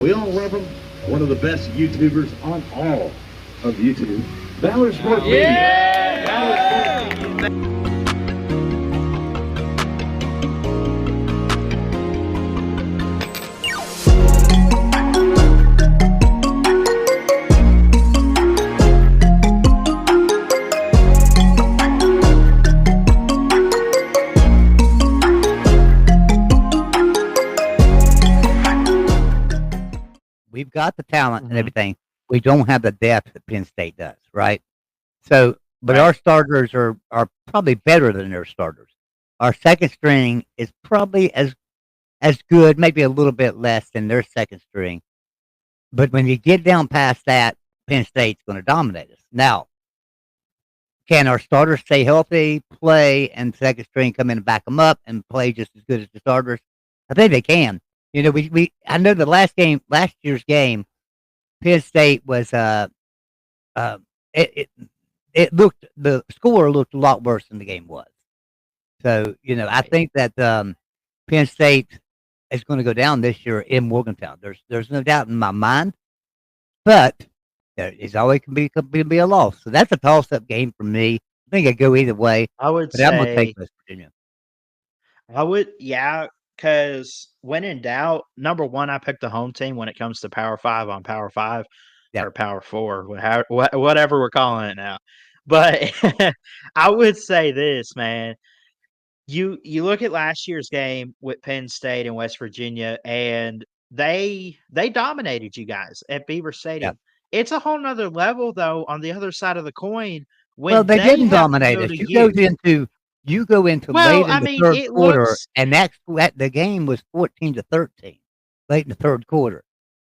We all love him. One of the best YouTubers on all of YouTube. Valor Sports Media. Valor Sports Media. We've got the talent and everything. We don't have the depth that Penn State does, right? So, but our starters are probably better than their starters. Our second string is probably as good, maybe a little bit less than their second string. But when you get down past that, Penn State's going to dominate us. Now, can our starters stay healthy, play, and second string come in and back them up and play just as good as the starters? I think they can. You know, I know the last year's game, Penn State was it it looked the score looked a lot worse than the game was. So, you know, I think that Penn State is going to go down this year in Morgantown. There's no doubt in my mind, but there is always can be a loss. So that's a toss-up game for me. I think it go either way, I would but I'm going to say take West Virginia. yeah, because when in doubt, number one, I picked the home team when it comes to Power 5 on Power 5 Yeah. or Power 4, whatever we're calling it now. But I would say this, man. You look at last year's game with Penn State and West Virginia, and they dominated you guys at Beaver Yeah. Stadium. It's a whole nother level, though, on the other side of the coin Well, when they they didn't have to dominate go us. to you. You go into Well, late I in the mean, third it quarter, looks and the game was 14-13 late in the third quarter.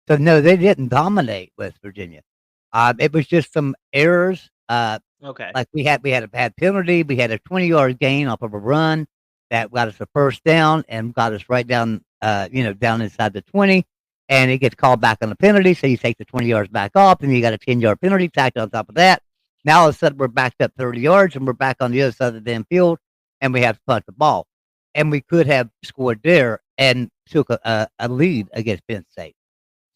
So no, they didn't dominate West Virginia. It was just some errors. okay. Like we had a bad penalty. We had a 20-yard gain off of a run that got us a first down and got us right down, down inside the 20. And it gets called back on the penalty, so you take the 20 yards back off, and you got a 10-yard penalty tacked on top of that. Now all of a sudden we're backed up 30 yards, and we're back on the other side of the damn field, and we have to punt the ball. And we could have scored there and took a lead against Penn State.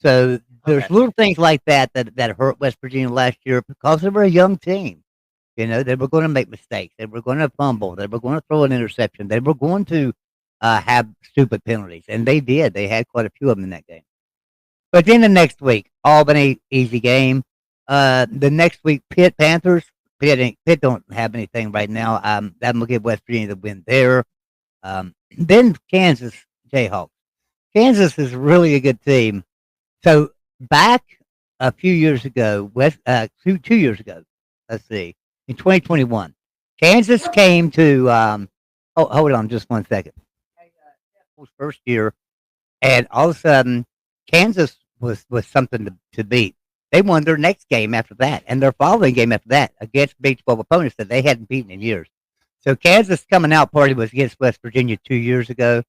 So there's Okay. little things like that hurt West Virginia last year because they were a young team. You know, they were going to make mistakes. They were going to fumble. They were going to throw an interception. They were going to have stupid penalties, and they did. They had quite a few of them in that game. But then the next week, Albany, easy game. The next week, Pitt Panthers. Pitt don't have anything right now. I'm going to give West Virginia the win there. Then Kansas Jayhawks. Kansas is really a good team. So back a few years ago, 2 years ago, let's see, in 2021, Kansas came to. Hold on, just 1 second. First year, and all of a sudden, Kansas was something to beat. They won their next game after that, and their following game after that against Big 12 opponents that they hadn't beaten in years. So Kansas coming out party was against West Virginia 2 years ago.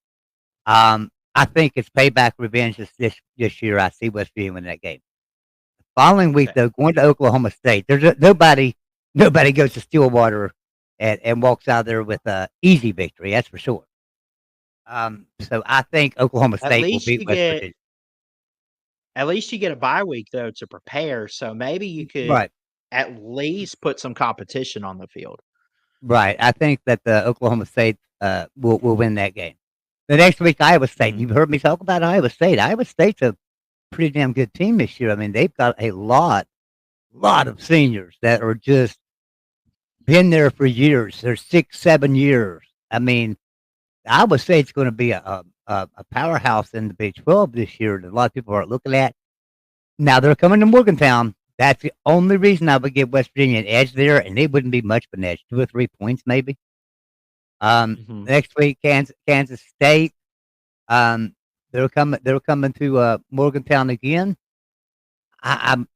I think it's payback revenge this year. I see West Virginia win that game. The following week, though, going to Oklahoma State, nobody goes to Stillwater and walks out there with an easy victory. That's for sure. So I think Oklahoma At State will least beat you West get Virginia. at least you get a bye week though to prepare, so maybe you could Right, at least put some competition on the field. right. I think that the Oklahoma State will win that game. The next week, Iowa State. Mhm. You've heard me talk about Iowa State. Iowa State's a pretty damn good team this year. I mean, they've got a lot of seniors that are just been there for years. They're 6, 7 years. I mean, Iowa State's going to be a powerhouse in the Big 12 this year that a lot of people are looking at. Now they're coming to Morgantown. That's the only reason I would give West Virginia an edge there, and it wouldn't be much of an edge, 2 or 3 points maybe. Mhm. Next week, Kansas State. They're coming to Morgantown again. I'm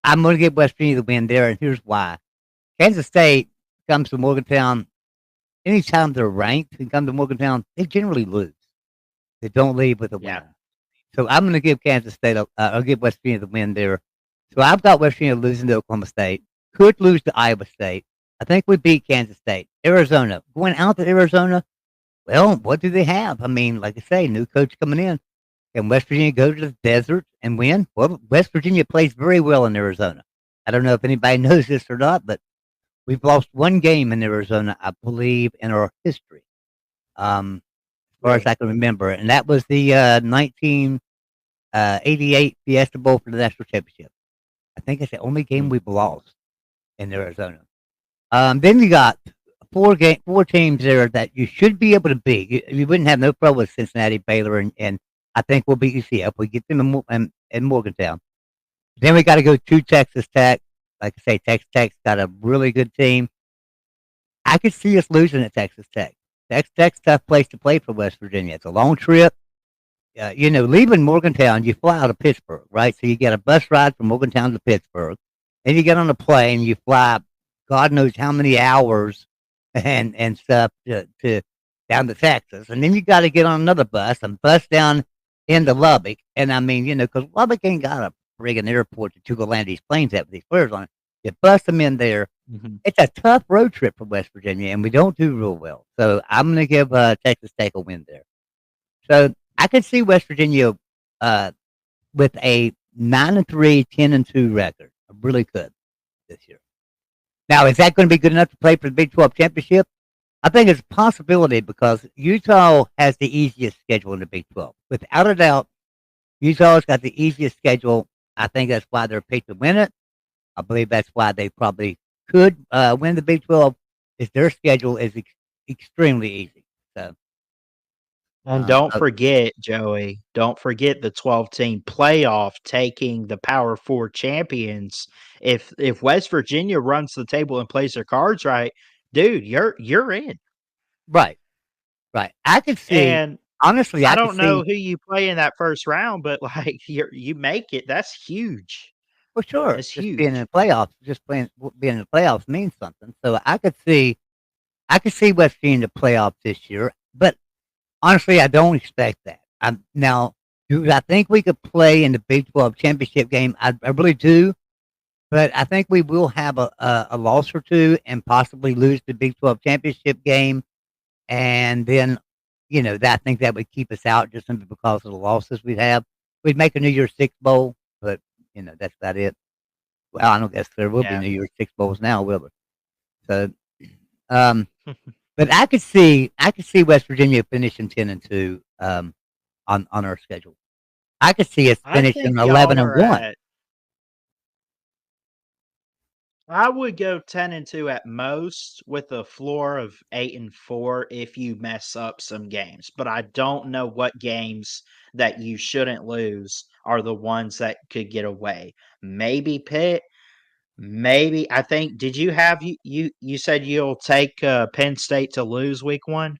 I'm going to give West Virginia the win there, and here's why. Kansas State comes to Morgantown. Anytime they're ranked and come to Morgantown, they generally lose. They don't leave with a Yeah. win. So I'm going to give Kansas State. I'll give West Virginia the win there. So I've got West Virginia losing to Oklahoma State. Could lose to Iowa State. I think we beat Kansas State. Arizona, going out to Arizona. Well, what do they have? I mean, like I say, new coach coming in. Can West Virginia go to the desert and win? Well, West Virginia plays very well in Arizona. I don't know if anybody knows this or not, but we've lost one game in Arizona, I believe, in our history, as far as I can remember, and that was the 1988 Fiesta Bowl for the national championship. I think it's the only game we've lost in Arizona. Then you got four teams there that you should be able to beat. You wouldn't have no problem with Cincinnati, Baylor, and I think we'll beat UCF. We get them in Morgantown. Then we got to go to Texas Tech. Like I say, Texas Tech's got a really good team. I could see us losing at Texas Tech. Texas Tech's a tough place to play for West Virginia. It's a long trip. Leaving Morgantown, you fly out of Pittsburgh, right? So you get a bus ride from Morgantown to Pittsburgh. Then you get on a plane, you fly God knows how many hours and stuff to down to Texas. And then you got to get on another bus and bus down into Lubbock. And I mean, because Lubbock ain't got a friggin' airport to go land these planes at with these players on it. You bust them in there. Mhm. It's a tough road trip for West Virginia, and we don't do real well. So I'm going to give Texas Tech a win there. So I could see West Virginia with a 9-3, 10-2 record. I really could this year. Now, is that going to be good enough to play for the Big 12 championship? I think it's a possibility because Utah has the easiest schedule in the Big 12. Without a doubt, Utah's got the easiest schedule. I think that's why they're picked to win it. I believe that's why they probably could win the Big 12. Is their schedule is extremely easy. So, And don't forget, Joey, don't forget the 12-team playoff taking the Power 4 champions. If West Virginia runs the table and plays their cards right, dude, you're in. right. I could see. And Honestly, I could don't know see, who you play in that first round, but like you make it. That's huge. for sure. That's Just huge. being in the playoffs, being in the playoffs means something. So I could see West Virginia in the playoffs this year. But honestly, I don't expect that. Now, do I think we could play in the Big 12 championship game? I really do. But I think we will have a loss or two and possibly lose the Big 12 championship game. And then, I think that would keep us out just simply because of the losses we'd have. We'd make a New Year's Six bowl, but, that's about it. Well, I don't guess there will be New Year's Six bowls now, will there? So, but I could see West Virginia finishing 10-2 on our schedule. I could see us I finishing think y'all 11-1. are I would go 10-2 at most with a floor of 8-4 if you mess up some games. But I don't know what games that you shouldn't lose are the ones that could get away. Maybe Pitt, maybe I think did you have you said you'll take Penn State to lose week 1?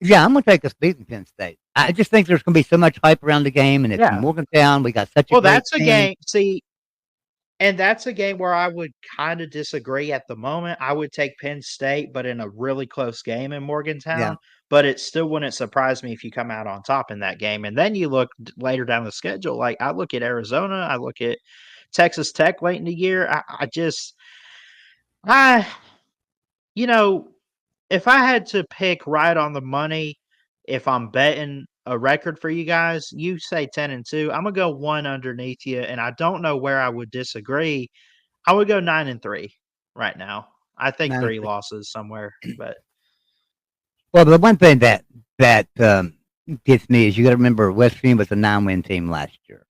Yeah, I'm gonna take us beating Penn State. I just think there's gonna be so much hype around the game, and it's in Yeah. Morgantown. We got such a Well, great that's a team. game. See, and that's a game where I would kind of disagree at the moment. I would take Penn State, but in a really close game in Yeah, Morgantown. But it still wouldn't surprise me if you come out on top in that game. And then you look later down the schedule. Like I look at Arizona, I look at Texas Tech late in the year. I, you know, if I had to pick right on the money, if I'm betting a record for you guys, you say 10-2. I'm gonna go one underneath you, and I don't know where I would disagree. I would go 9-3 right now. I think 3 9-3. losses somewhere, but Well, the one thing that gets me is you got to remember West Virginia was a 9-win team last year.